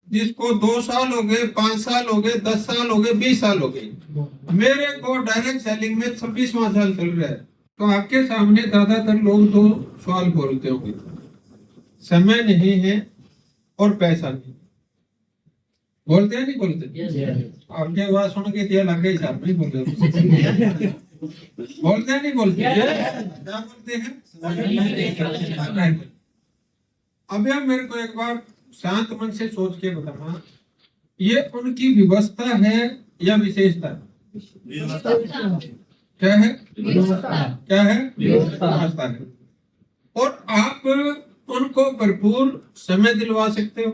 जिसको 2 साल हो गए, 5 साल हो गए, 10 साल हो गए, 20 साल हो गए, मेरे को डायरेक्ट सेलिंग में 26वां साल चल रहा है। तो आपके सामने ज्यादातर लोग 2 सवाल बोलते होंगे, समय नहीं है और पैसा नहीं। बोलते हैं नहीं बोलते? आपकी आवाज सुन के दिया लग गई साहब, नहीं बोलते? बोलते हैं नहीं बोलते? क्या बोलते हैं? अब यार मेरे को एक बार शांत मन से सोच के बताना, ये उनकी व्यवस्था है या विशेषता? क्या है? क्या है? व्यवस्था है। और आप उनको भरपूर समय दिलवा सकते हो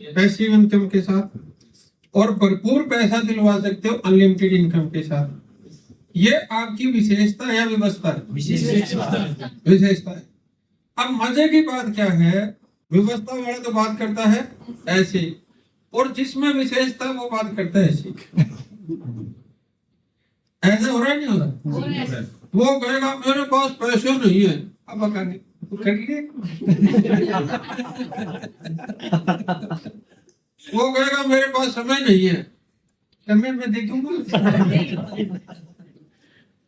पैसिव इनकम के साथ, और भरपूर पैसा दिलवा सकते हो अनलिमिटेड इनकम के साथ। ये आपकी विशेषता या व्यवस्था है? विशेषता है। अब मजे की बात क्या है, व्यवस्था वाला तो बात करता है ऐसे, और जिसमें विशेषता वो बात करता है ऐसे। ऐसा हो रहा है नहीं हो रहा? वो कहेगा मेरे पास पैसे नहीं है, अब कहेंगे कर लिए। वो कहेगा मेरे पास समय नहीं है, समय मैं दे दूंगा,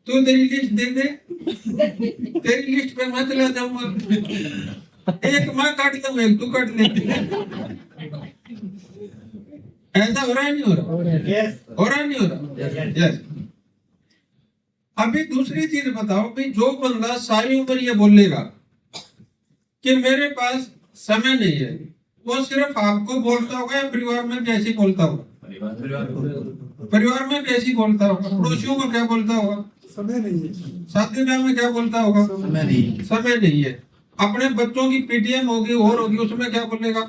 तू तेरी लिस्ट दे दे, तेरी लिस्ट पे मैं चला जाऊंगा, एक मैं काट लूंगा, एक तू काट ले। ऐसा हो रहा है नहीं हो रहा? हो रहा है नहीं हो रहा? यस। अभी दूसरी चीज बताओ भाई, जो बंदा सारी उम्र ये बोलेगा कि मेरे पास समय नहीं है, वो सिर्फ आपको बोलता होगा या परिवार में भी ऐसे ही बोलता होगा? परिवार में भी ऐसे ही बोलता होगा। पड़ोसियों को क्या बोलता होगा? समय नहीं है। शादी ब्याह में क्या बोलता होगा? समय नहीं है। अपने बच्चों की पीटीएम होगी और होगी, उसमें क्या बोलेगा?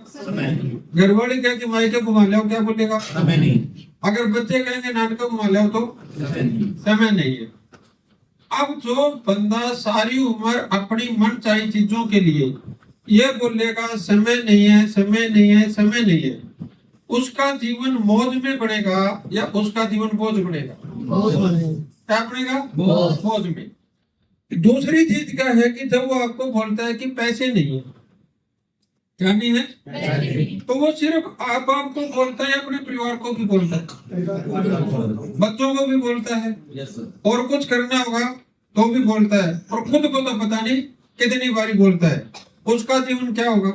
घरवाली कहे कि मायके घुमा ले, क्या बोलेगा? समय नहीं। अगर बच्चे कहेंगे नाटक घुमा ले तो समय नहीं है। अब जो बंदा सारी उम्र अपनी मनचाही चीजों के लिए ये बोलेगा समय नहीं है, समय नहीं है, समय नहीं है, उसका जीवन मौज में बनेगा या उसका जीवन बोझ बनेगा? क्या बनेगा? बोझ में। दूसरी चीज क्या है कि जब वो आपको बोलता है कि पैसे नहीं है, क्या नहीं है, तो वो सिर्फ आपको बोलता है, अपने परिवार को भी बोलता है, बच्चों को भी बोलता है, और कुछ करना होगा तो भी बोलता है, और खुद को तो पता नहीं कितनी बारी बोलता है। उसका जीवन क्या होगा?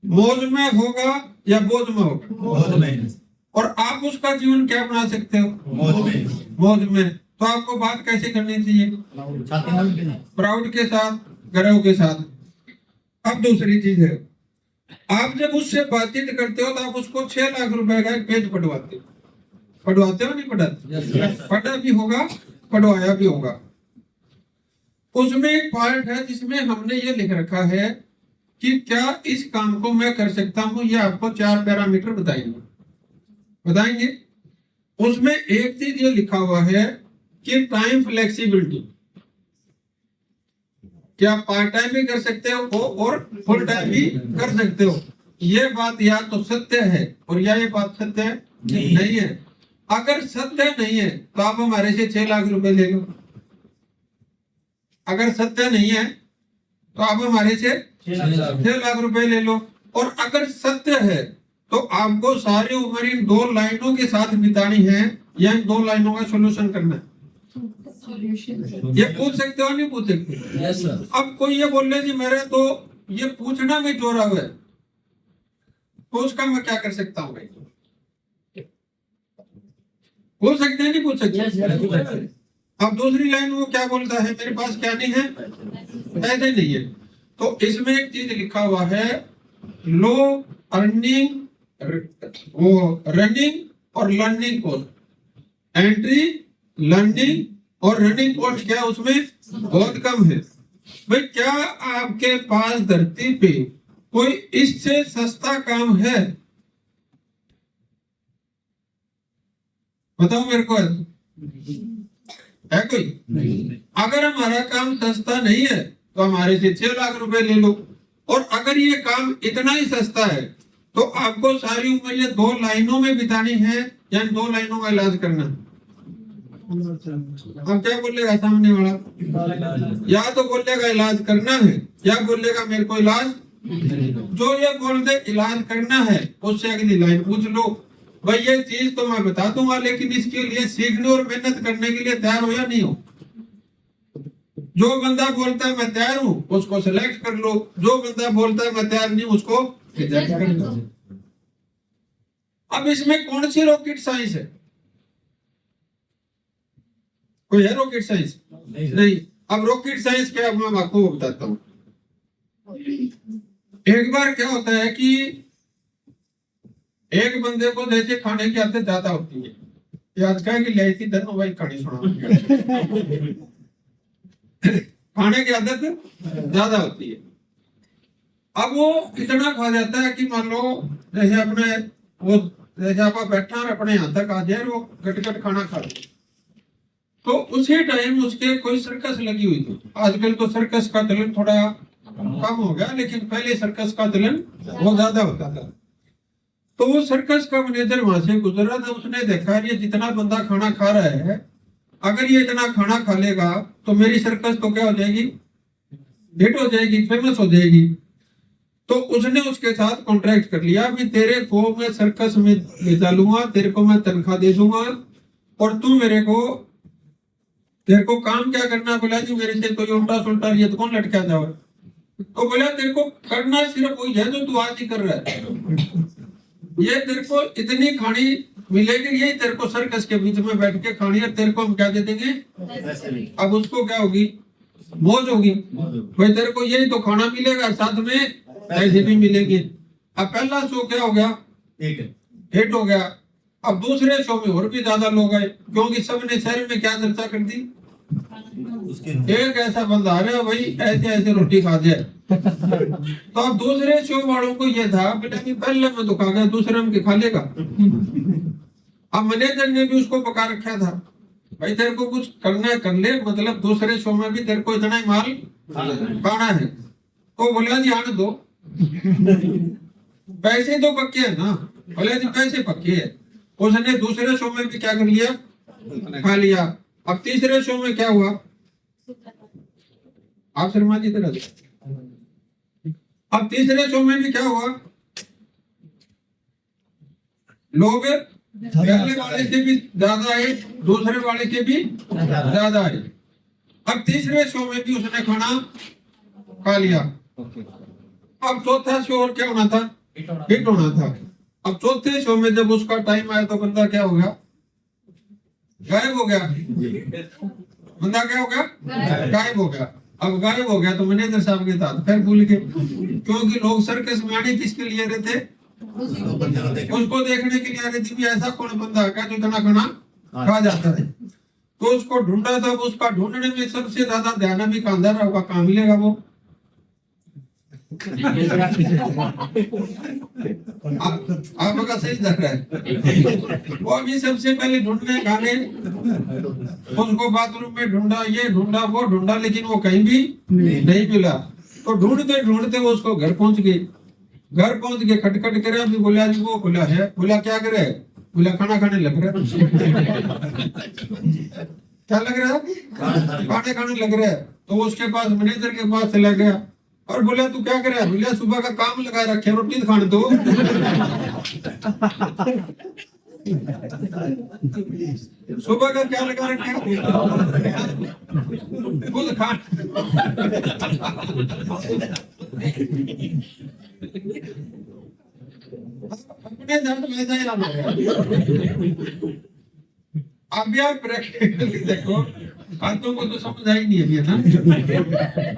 मौज में होगा या बोझ में होगा? मौज में। और आप उसका जीवन क्या बना सकते हो? मौज में। तो आपको बात कैसे करनी चाहिए? प्राउड के साथ, गर्व के साथ। अब दूसरी चीज है, आप जब उससे बातचीत करते हो तो आप उसको 6 लाख रुपए का एक पेज पढ़वाते हो। पढ़वाते हो नहीं पढ़ाते? पढ़ा भी होगा, पढ़वाया भी होगा। उसमें एक पार्ट है जिसमें हमने ये लिख रखा है कि क्या इस काम को मैं कर सकता हूं, ये आपको 4 पैरामीटर बताएंगे। उसमें एक चीज ये लिखा हुआ है कि टाइम फ्लेक्सिबिलिटी, क्या पार्ट टाइम भी कर सकते हो और फुल टाइम भी कर सकते हो। ये बात या तो सत्य है और या ये बात सत्य नहीं है। अगर सत्य नहीं है तो आप हमारे से 6 लाख रुपए ले लो। अगर सत्य नहीं है तो आप हमारे से 6 लाख रुपए ले लो। और अगर सत्य है तो आपको सारी उम्र इन 2 लाइनों के साथ बितानी है या इन 2 लाइनों का सॉल्यूशन करना है। ये पूछ सकते हो नहीं पूछ सकते? yes, अब कोई ये बोल रहे जी मेरे तो ये पूछना भी जोरा हुआ है, तो उसका मैं क्या कर सकता हूँ? भाई पूछ सकते हैं नहीं पूछ सकते? yes, अब दूसरी लाइन वो क्या बोलता है, मेरे पास क्या नहीं है? पैसे नहीं है। तो इसमें एक चीज लिखा हुआ है, लो अर्निंग, वो रनिंग और लर्निंग कॉस्ट। एंट्री, लर्निंग और रनिंग कॉस्ट क्या उसमें बहुत कम है। भाई क्या आपके पास धरती पे कोई इससे सस्ता काम है? बताओ मेरे को, है कोई? अगर हमारा काम सस्ता नहीं है तो हमारे से 6 लाख रुपए ले लो। और अगर ये काम इतना ही सस्ता है तो आपको सारी उम्र ये 2 लाइनों में बितानी है या 2 लाइनों का इलाज करना है। अब क्या बोलेगा सामने वाला? या तो बोलेगा इलाज करना है या बोलेगा मेरे को इलाज जो ये बोलते इलाज करना है उससे अगली लाइन पूछ लो, भाई ये चीज तो मैं बता दूंगा लेकिन इसके लिए सीखने और मेहनत करने के लिए तैयार हो या नहीं हो। जो बंदा बोलता है मैं तैयार हूं उसको सिलेक्ट कर लो, जो बंदा बोलता है मैं तैयार नहीं उसको रिजेक्ट कर लो। अब इसमें कौन सी रॉकेट साइंस है? कोई है रॉकेट साइंस? नहीं। अब रॉकेट साइंस क्या मैं आपको बताता हूँ। एक बार क्या होता है कि एक बंदे को जैसे खाने की आदत ज्यादा होती है, याद क्या कि ले थी दोनों भाई कहानी सुना खाने की आदत ज्यादा होती है। अब वो इतना खा जाता है कि मान लो जैसे अपने वो जैसे आप बैठा और अपने यहाँ तक आ जाए वो गटगट खाना खा ले, तो उसी टाइम उसके कोई सर्कस लगी हुई थी। आजकल तो सर्कस का चलन थोड़ा कम हो गया लेकिन पहले सर्कस का चलन बहुत ज्यादा होता था। तो वो सर्कस का मैनेजर वहां से गुजरा था, उसने देखा ये जितना बंदा खाना खा रहा है अगर ये इतना खाना खा लेगा तो मेरी सर्कस तो क्या हो जाएगी, हिट हो जाएगी, फेमस हो जाएगी। तो उसने उसके साथ कॉन्ट्रैक्ट कर लिया कि तेरे को मैं सर्कस में ले चलूंगा, तेरे को मैं तनख्वाह दे दूंगा और तू मेरे को तेरे को काम क्या करना। बोला जी मेरे से तो उल्टा सुल्टा ये तो कौन लटका जाओ। तो बोला तेरे को करना सिर्फ वही है जो तू आज ही कर रहा है। ये तेरे को इतनी खानी मिलेगी, यही तेरे को सर्कस के बीच में बैठ के खानी है, तेरे को हम क्या दे देंगे। अब उसको क्या होगी, मौज होगी। भाई तेरे को यही तो खाना मिलेगा, साथ में पैसे भी मिलेंगे। अब पहला शो क्या हो गया, हिट हो गया। अब दूसरे शो में और भी ज्यादा लोग आए क्योंकि सबने शहर में क्या चर्चा कर दी, एक ऐसा बंदा आ रहा भाई ऐसे ऐसे रोटी खा जाए। तो अब दूसरे शो वालों को ये था बेटा कि पहले में तो खा गया, दूसरे में खा लेगा। अब मैनेजर ने भी उसको पका रखा था, भाई तेरे को कुछ करना है कर ले, मतलब दूसरे शो में भी तेरे को इतना ही माल खाना है। तो बोला जी आने दो, पैसे तो पक्के है ना। बोले जी पैसे पक्के है। उसने दूसरे शो में भी क्या कर लिया, खा लिया। अब तीसरे शो में क्या हुआ, आप शर्मा जी तरह। अब तीसरे शो में भी क्या हुआ, लोग पहले वाले से भी ज्यादा आए, दूसरे वाले से भी ज्यादा आए। अब तीसरे शो में भी उसने खाना खा लिया। अब चौथा शो और क्या होना था, हिट होना था। अब चौथे शो में जब उसका टाइम आया तो बंदा क्या हो गया, गायब हो गया। बंदा क्या हो गया, गायब हो गया। अब गायब हो गया तो मैनेजर साहब के साथ फिर भूल गए, क्योंकि लोग सर्कस में आने किसके लिए रहे थे, उसको देखने के लिए आ रहे थे भी ऐसा कौन बंदा है जो इतना खाना खा जाता है। तो उसको ढूंढा था, उसका ढूंढने में सबसे ज्यादा ध्यान अभी कांधा होगा, कहाँ मिलेगा वो। आपका सही लग रहा है। वो अभी सबसे पहले ढूंढने गाने, उसको बाथरूम में ढूंढा, ये ढूंढा, वो ढूंढा, लेकिन वो कहीं भी नहीं मिला। तो ढूंढते ढूंढते वो उसको घर पहुंच गए। घर पहुंच के खटखट करे, अभी बोला जी वो बोला है। बोला क्या करे, बोला खाना खाने लग रहा है। क्या लग रहा है, खाने खाने लग रहा है। तो उसके पास मैनेजर के पास चला गया और बोला तू क्या करे। बोला सुबह का काम लगा रखे, रोटी खाने दो। सुबह का क्या लगा रखे, खुद खान। अपने दर्द वैसा ही लाना है। अब यार प्रैक्टिकली देखो, बातों को तो समझ आई नहीं है ना।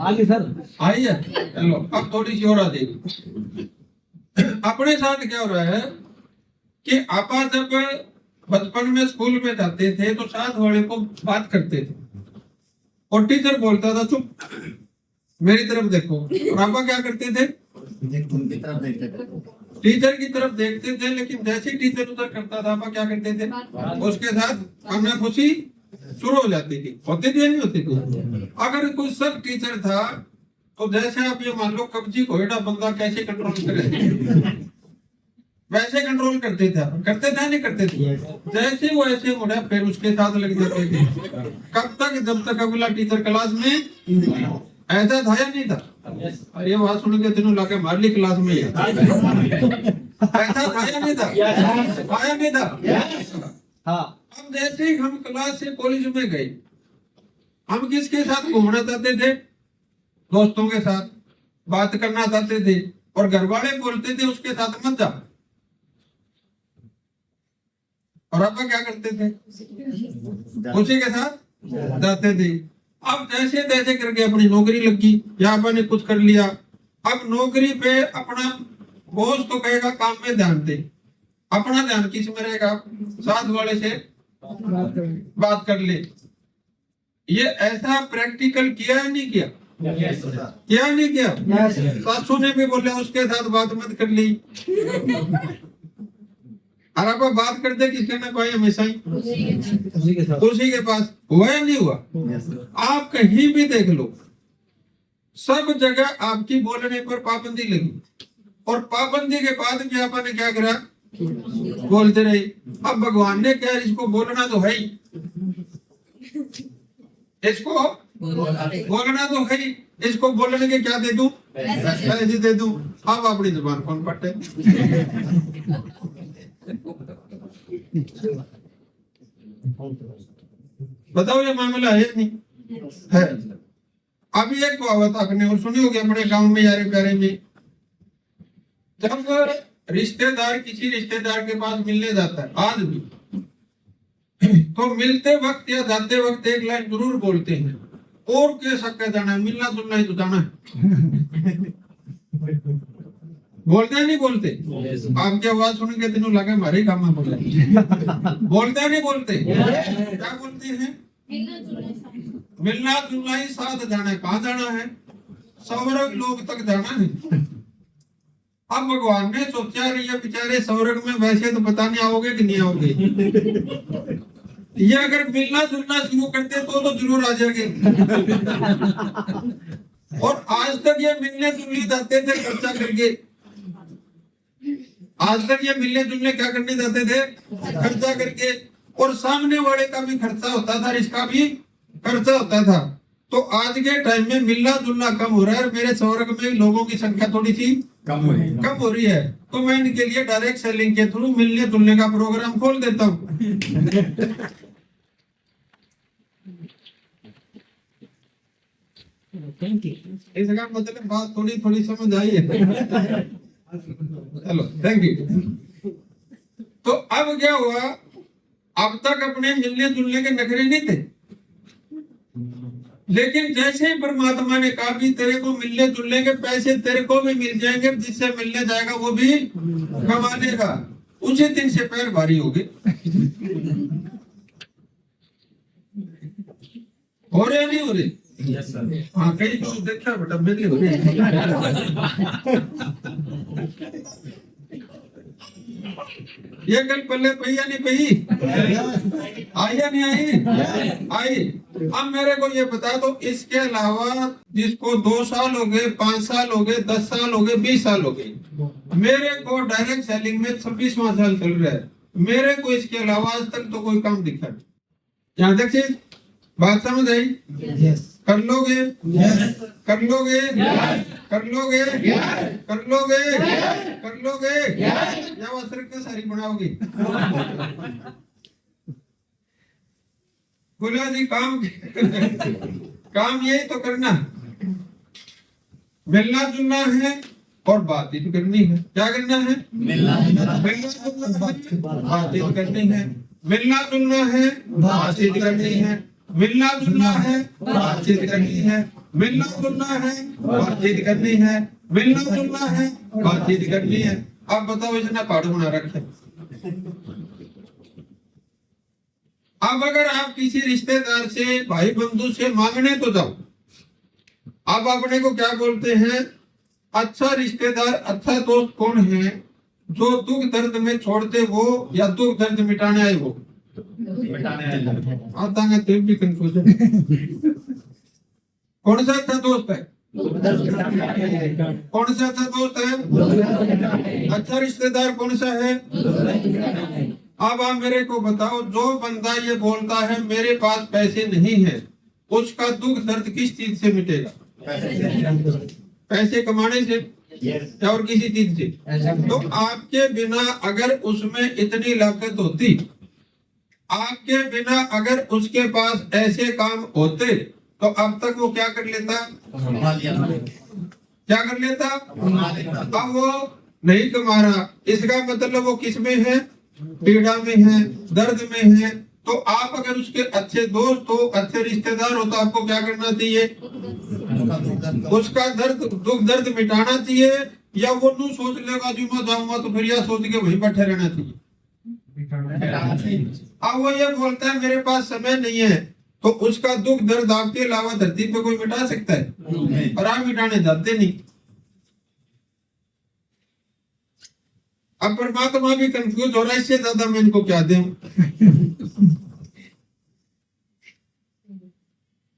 आगे सर आई है, चलो अब थोड़ी सी और आ जाएगी। अपने साथ क्या हो रहा है कि आप जब बचपन में स्कूल में जाते थे तो साथ वाले को बात करते थे और टीचर बोलता था चुप, मेरी तरफ देखो। और आप क्या करते थे, टीचर की तरफ देखते थे, लेकिन जैसे टीचर उधर करता था आप क्या करते थे, उसके साथ कामना खुशी शुरू हो जाती थी। होती थी नहीं होती थी। अगर कोई सब टीचर था तो जैसे आप ये मान लो कब्जी को एड़ा बंदा कैसे कंट्रोल करे, वैसे कंट्रोल करते थे नहीं करते थे। जैसे वो ऐसे मुड़ा फिर उसके साथ लग जाते थे। कब तक, जब तक अगला टीचर क्लास में। ऐसा था या नहीं था। और ये बात सुन के तीनों लाके मार ली क्लास में। ऐसा आया नहीं था, आया नहीं था। अब जैसे ही हम क्लास से कॉलेज में गए, हम किसके साथ घूमना चाहते थे? दोस्तों के साथ बात करना चाहते थे, और घर वाले बोलते थे उसके साथ मत जा। और आप क्या करते थे? उसी के साथ जाते थे। अब जैसे तैसे करके अपनी नौकरी लगी या अपने कुछ कर लिया। अब नौकरी पे अपना बॉस तो कहेगा काम में ध्यान दे, अपना ध्यान किस में रहेगा? साथ वाले से बात कर ले। ये ऐसा प्रैक्टिकल किया है नहीं किया? क्या नहीं किया? सासू ने भी बोले उसके साथ बात मत कर ली। और आप बात करते किसके ना कोई हमेशा ही उसी के पास। हुआ या नहीं हुआ? आप कहीं भी देख लो, सब जगह आपकी बोलने पर पाबंदी लगी, और पाबंदी के बाद भी आपने क्या करा? बोलते रहे। अब भगवान ने क्या, इसको बोलना तो है ही, इसको बोलना तो है ही, इसको बोलने के क्या दे दूं? पैसे दे दूं। अब अपनी जुबान कौन पट्टे? बताओ, ये मामला है नहीं है? अभी एक कहावत आपने और सुनी होगी अपने गांव में, यारे प्यारे में, जब रिश्तेदार किसी रिश्तेदार के पास मिलने जाता है आज भी, तो मिलते वक्त या जाते वक्त एक लाइन जरूर बोलते हैं, और कैसा क्या जाना है, मिलना जुलना ही तो जाना है। बोलते हैं नहीं बोलते? आपकी आवाज सुन के तीनों लगे हमारे काम में बोले। बोलते नहीं बोलते? क्या बोलते हैं? मिलना जुलना ही साथ जाना है। कहाँ जाना है? स्वर्ग लोक तक जाना है। अब भगवान ने सोचा रही है बेचारे स्वर्ग में वैसे तो पता नहीं आओगे कि नहीं आओगे। ये अगर मिलना जुलना शुरू करते तो जरूर आ जाएंगे। और आज तक ये मिलने जुलने जाते थे खर्चा करके। आज तक ये मिलने जुलने क्या करने जाते थे? खर्चा करके। और सामने वाले का भी खर्चा होता था, इसका भी खर्चा होता था। तो आज के टाइम में मिलना जुलना कम हो रहा है, और मेरे स्वर्ग में लोगों की संख्या थोड़ी सी कम हो रही है। तो मैं इनके लिए डायरेक्ट सेलिंग के थ्रू मिलने जुलने का प्रोग्राम खोल देता हूँ। इसका मतलब बात थोड़ी समझ आई है। चलो, थैंक यू। तो अब क्या हुआ? अब तक अपने मिलने जुलने के नखरे नहीं थे, लेकिन जैसे ही परमात्मा ने कहा भी तेरे को मिलने जुलने के पैसे तेरे को भी मिल जाएंगे, जिससे मिलने जाएगा वो भी कमा लेगा, उसी दिन से पैर भारी हो गए। हो रहे नहीं हो रहे? हाँ, कई तो देखा बेटा मेरे हो रहे। ये कल पल्ले पही या नहीं पही? आई या नहीं आई? आई। अब मेरे को ये बता दो, इसके अलावा जिसको 2 साल हो गए, 5 साल हो गए, 10 साल हो गए, 20 साल हो गए, मेरे को डायरेक्ट सेलिंग में 26वां साल चल रहा है, मेरे को इसके अलावा आज तक तो कोई काम दिखा नहीं। यहाँ तक बात समझ आई? कर लोगे? कर लोगे? कर लोगे? कर लोगे? कर लोगे? या वस्त्र का सारी बनाओगे? बोला जी काम यही तो करना, मिलना जुलना है और बातचीत करनी है। क्या करना है? बातचीत करनी है। मिलना जुलना है, बातचीत करनी है। मिलना जुलना है, बातचीत करनी है। मिलना जुलना है, बातचीत करनी है। मिलना जुलना है, बातचीत करनी है। अब बताओ, इसने पहाड़ बना रखे। अब अगर आप किसी रिश्तेदार से, भाई बंधु से मांगने तो जाओ, अब अपने को क्या बोलते हैं? अच्छा रिश्तेदार, अच्छा दोस्त कौन है? जो दुख दर्द में छोड़ते वो, या दुख दर्द मिटाने आए वो? आता है तो भी कंफ्यूजन। कौन सा अच्छा दोस्त है? कौन सा अच्छा दोस्त है? अच्छा रिश्तेदार कौन सा है? अब आप मेरे को बताओ, जो बंदा ये बोलता है मेरे पास पैसे नहीं है, उसका दुख दर्द किस चीज से मिटेगा? पैसे कमाने से या और किसी चीज से। तो आपके बिना अगर उसमें इतनी लागत होती, आपके बिना अगर उसके पास ऐसे काम होते, तो अब तक वो क्या कर लेता? क्या कर लेता? अब वो नहीं कमा रहा, इसका मतलब वो किस में है? पीड़ा में है, दर्द में है। तो आप अगर उसके अच्छे दोस्त हो, अच्छे रिश्तेदार हो, तो आपको क्या करना चाहिए? उसका दर्द, दुख दर्द मिटाना चाहिए, या वो नू सोच लेगा जो मैं जाऊंगा तो फिर यह सोच के वहीं बैठे रहना चाहिए? अब वो ये बोलता है मेरे पास समय नहीं है, तो उसका दुख दर्द आपके अलावा धरती पे कोई मिटा सकता है? और आप मिटाने जाते नहीं। अब परमात्मा भी कंफ्यूज हो रहा है, इससे ज्यादा मैं इनको क्या दूं?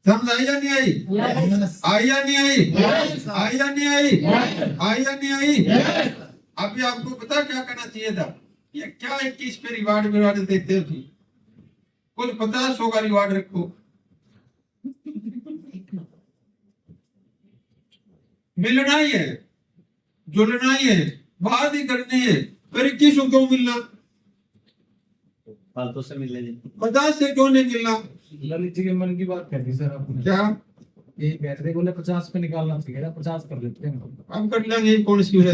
समझ आई या नहीं आई? आई या नहीं आई? आई या नहीं आई? आई या नहीं आई? अभी आपको पता क्या करना चाहिए था? ये क्या 21 पे रिवार्ड देते हो? कुछ 50-100 का रिवार्ड रखो। मिलना ही है, जुलना ही है, बात ही करनी है, फिर 21 क्यों मिलना? फालतू से मिलने 50 से क्यों नहीं मिलना? ललित जी के मन की बात कर दी सर आपने। क्या ये कहते थे बोले 50 पे निकालना चाहिए, 50 कर लेते हैं हम कर लेंगे, कौन सी है?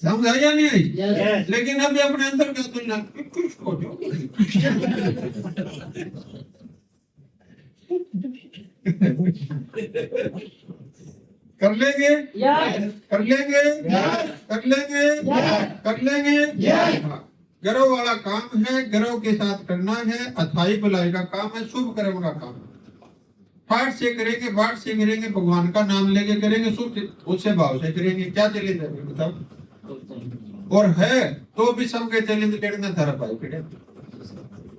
समझ आई या नहीं आई? लेकिन अभी अपने अंदर क्या तुलना कर लेंगे, कर लेंगे, कर लेंगे, कर लेंगे। गर्व वाला काम है, गर्व के साथ करना है, अथाई भलाई का काम है, शुभ कर्म का काम है। पाठ से करेंगे, पाठ से करेंगे, भगवान का नाम लेके करेंगे, शुभ उससे भाव से करेंगे। क्या चैलेंज है बताओ? और है तो भी सबके चैलेंज लेना धरा पाए।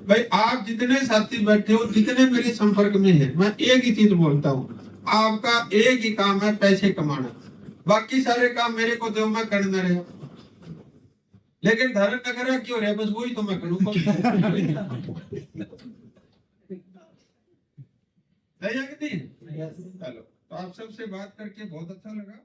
भाई आप जितने साथी बैठे हो, जितने मेरे संपर्क में है, मैं एक ही चीज बोलता हूँ, आपका एक ही काम है पैसे कमाना, बाकी सारे काम मेरे को दो, मैं करना रहे। लेकिन धारण न करा क्यों रहे? बस वही तो मैं करूँ। चलो, तो आप सबसे बात करके बहुत अच्छा लगा।